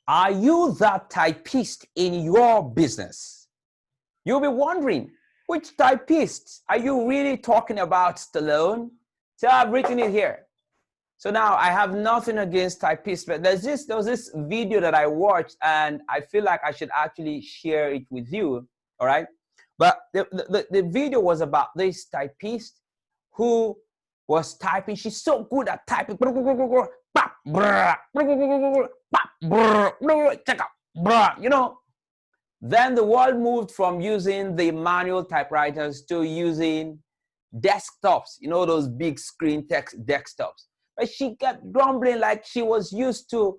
Are you that typist in your business? You'll be wondering, which typist are you really talking about, Stallone? So I've written it here. So now I have nothing against typists, but there was this video that I watched and I feel like I should actually share it with you, all right? But the video was about this typist who was typing. She's so good at typing. You know, then the world moved from using the manual typewriters to using desktops, you know, those big screen text desktops. But she kept grumbling like she was used to,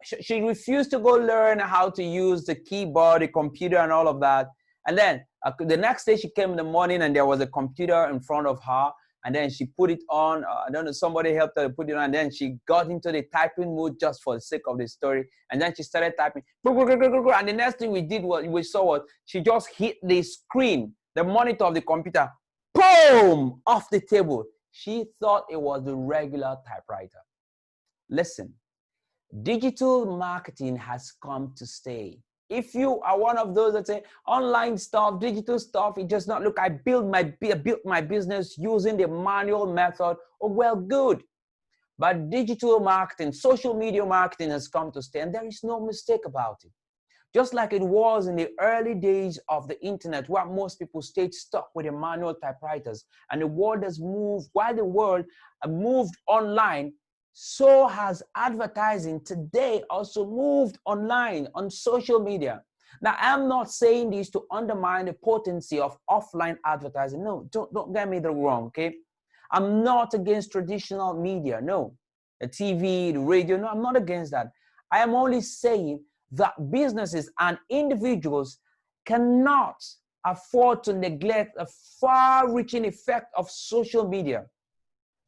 she refused to go learn how to use the keyboard, the computer and all of that. And then the next day she came in the morning and there was a computer in front of her. And then she put it on, I don't know, somebody helped her to put it on. And then she got into the typing mode just for the sake of the story. And then she started typing. And the next thing we did was, we saw was she just hit the screen, the monitor of the computer, boom, off the table. She thought it was the regular typewriter. Listen, digital marketing has come to stay. If you are one of those that say online stuff, digital stuff, it does not look, I built my business using the manual method, oh, well, good. But digital marketing, social media marketing has come to stay, and there is no mistake about it. Just like it was in the early days of the internet, where most people stayed stuck with the manual typewriters, and the world has moved, while the world moved online, so has advertising today also moved online on social media. Now, I'm not saying this to undermine the potency of offline advertising. No, don't get me wrong, okay? I'm not against traditional media, no. The TV, the radio, no, I'm not against that. I am only saying that businesses and individuals cannot afford to neglect the far-reaching effect of social media.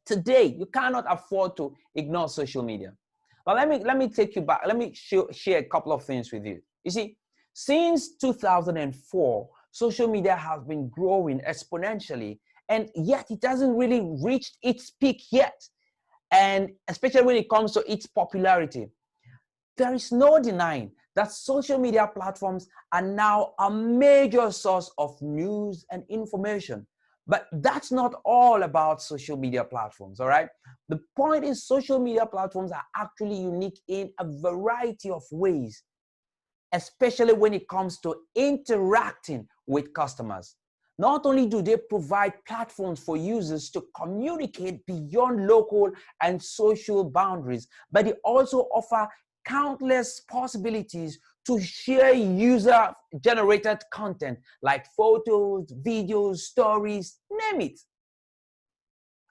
Today, you cannot afford to ignore social media. But let me take you back. Let me share a couple of things with you. You see, since 2004, social media has been growing exponentially, and yet it hasn't really reached its peak yet. And especially when it comes to its popularity, there is no denying that social media platforms are now a major source of news and information. But that's not all about social media platforms, all right? The point is, social media platforms are actually unique in a variety of ways, especially when it comes to interacting with customers. Not only do they provide platforms for users to communicate beyond local and social boundaries, but they also offer countless possibilities to share user-generated content like photos, videos, stories, name it.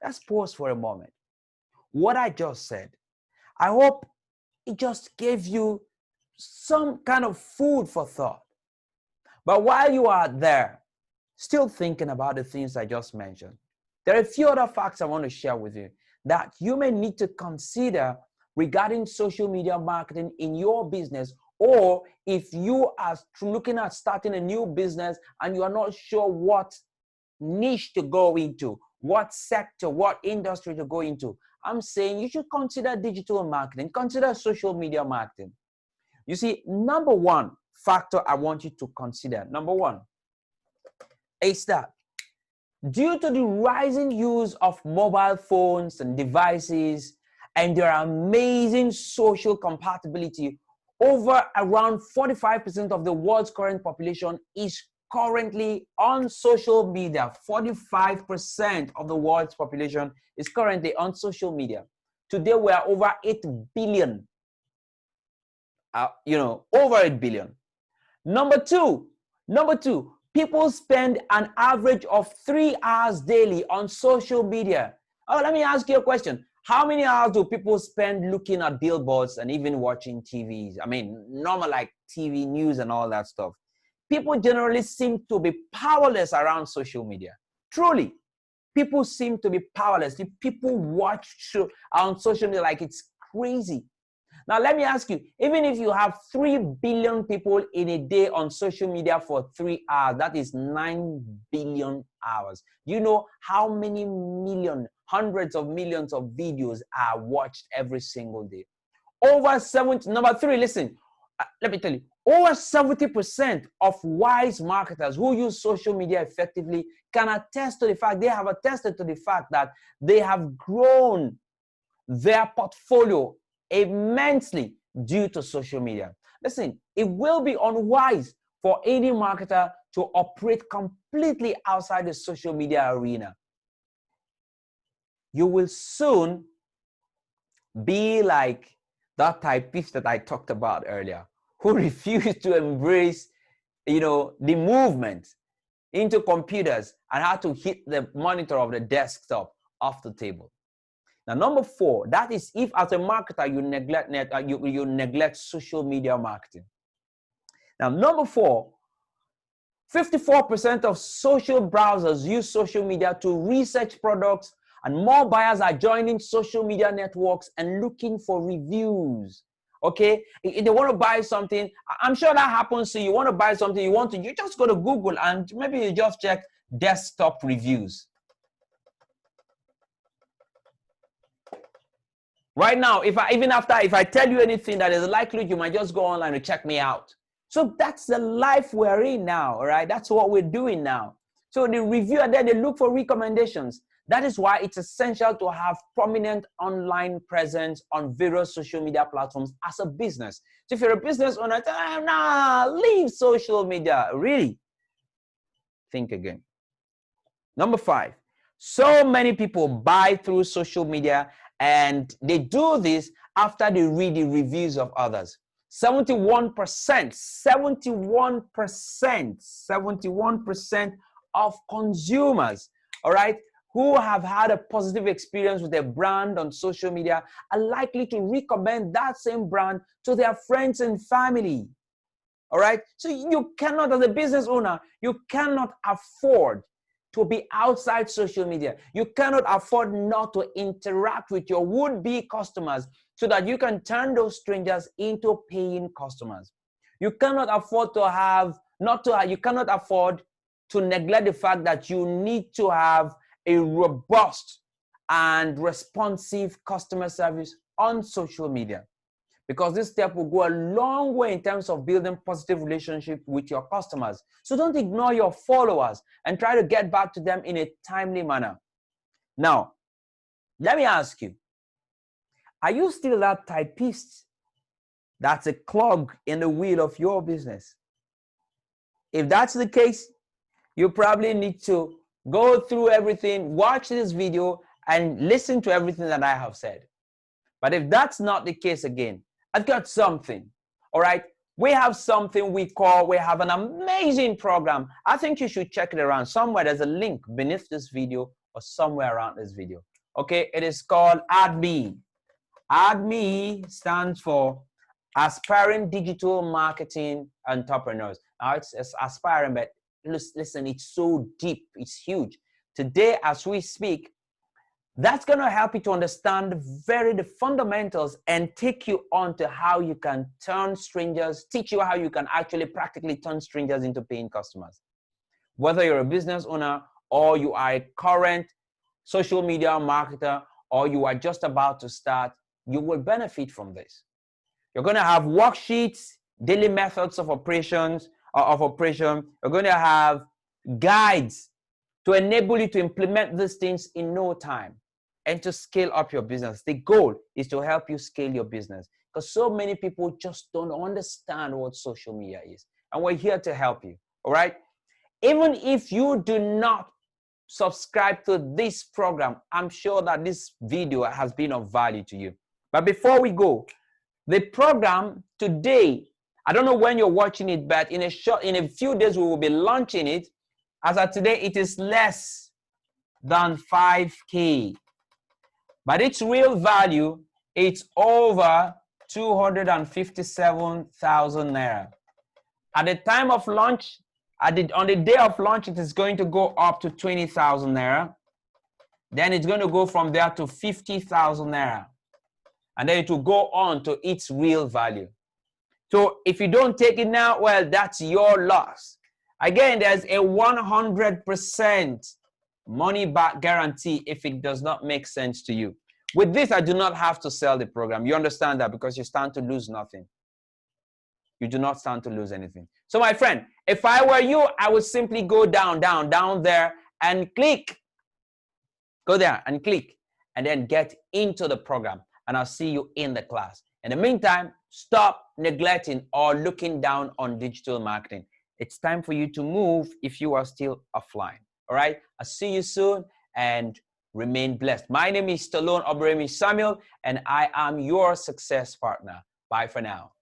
Let's pause for a moment. What I just said, I hope it just gave you some kind of food for thought. But while you are there, still thinking about the things I just mentioned, there are a few other facts I want to share with you that you may need to consider regarding social media marketing in your business, or if you are looking at starting a new business and you are not sure what niche to go into, what sector, what industry to go into, I'm saying you should consider digital marketing, consider social media marketing. You see, number one factor I want you to consider, number one, is that due to the rising use of mobile phones and devices and their amazing social compatibility, over around 45% of the world's current population is currently on social media. 45% of the world's population is currently on social media. Today, we are over 8 billion. Over 8 billion. Number two, people spend an average of 3 hours daily on social media. Oh, let me ask you a question. How many hours do people spend looking at billboards and even watching TVs? I mean, normal like TV news and all that stuff. People generally seem to be powerless around social media. Truly, people seem to be powerless. People watch on social media like it's crazy. Now, let me ask you, even if you have 3 billion people in a day on social media for 3 hours, that is 9 billion hours. You know how many hundreds of millions of videos are watched every single day? Number three, listen, let me tell you, over 70% of wise marketers who use social media effectively can attest to the fact, they have attested to the fact that they have grown their portfolio immensely due to social media. Listen, it will be unwise for any marketer to operate completely outside the social media arena. You will soon be like that typist that I talked about earlier, who refused to embrace, the movement into computers and had to hit the monitor of the desktop off the table. Now, number 4, that is if as a marketer you neglect social media marketing. Now, number 4, 54% of social browsers use social media to research products, and more buyers are joining social media networks and looking for reviews. Okay, if they want to buy something, I'm sure that happens to you. You want to buy something, you just go to Google and maybe you just check desktop reviews. Right now, if I tell you anything, that is likely you might just go online and check me out. So that's the life we're in now, all right? That's what we're doing now. So the reviewer there, they look for recommendations. That is why it's essential to have prominent online presence on various social media platforms as a business. So if you're a business owner, leave social media. Really? Think again. Number 5, so many people buy through social media, and they do this after they read the reviews of others. 71% of consumers, all right, who have had a positive experience with a brand on social media are likely to recommend that same brand to their friends and family. All right. So you cannot, as a business owner, you cannot afford to be outside social media. You cannot afford not to interact with your would-be customers so that you can turn those strangers into paying customers. You cannot afford you cannot afford to neglect the fact that you need to have a robust and responsive customer service on social media, because this step will go a long way in terms of building positive relationship with your customers. So don't ignore your followers and try to get back to them in a timely manner. Now, let me ask you, are you still that typist that's a clog in the wheel of your business? If that's the case, you probably need to go through everything, watch this video, and listen to everything that I have said. But if that's not the case, again, I've got something, all right? We have something we have an amazing program. I think you should check it around. Somewhere there's a link beneath this video or somewhere around this video. Okay, it is called ADME. ADME stands for Aspiring Digital Marketing Entrepreneurs. Now it's aspiring, but listen, it's so deep, it's huge. Today, as we speak, that's going to help you to understand the fundamentals and take you on to how you can teach you how you can actually practically turn strangers into paying customers. Whether you're a business owner or you are a current social media marketer or you are just about to start, you will benefit from this. You're going to have worksheets, daily methods of operation. You're going to have guides to enable you to implement these things in no time and to scale up your business. The goal is to help you scale your business, because so many people just don't understand what social media is. And we're here to help you, all right? Even if you do not subscribe to this program, I'm sure that this video has been of value to you. But before we go, the program today, I don't know when you're watching it, but in a few days, we will be launching it. As of today, it is less than 5K. But its real value, it's over 257,000 naira. At the time of launch, on the day of launch, it is going to go up to 20,000 naira. Then it's going to go from there to 50,000 naira. And then it will go on to its real value. So if you don't take it now, well, that's your loss. Again, there's a 100% money back guarantee if it does not make sense to you. With this, I do not have to sell the program. You understand that, because you stand to lose nothing. you do not stand to lose anything. So my friend, if I were you, I would simply go down there and click. Go there and click, and then get into the program, and I'll see you in the class. In the meantime, stop neglecting or looking down on digital marketing. It's time for you to move if you are still offline. All right? I'll see you soon, and remain blessed. My name is Stallone-Obaraemi Samuel, and I am your success partner. Bye for now.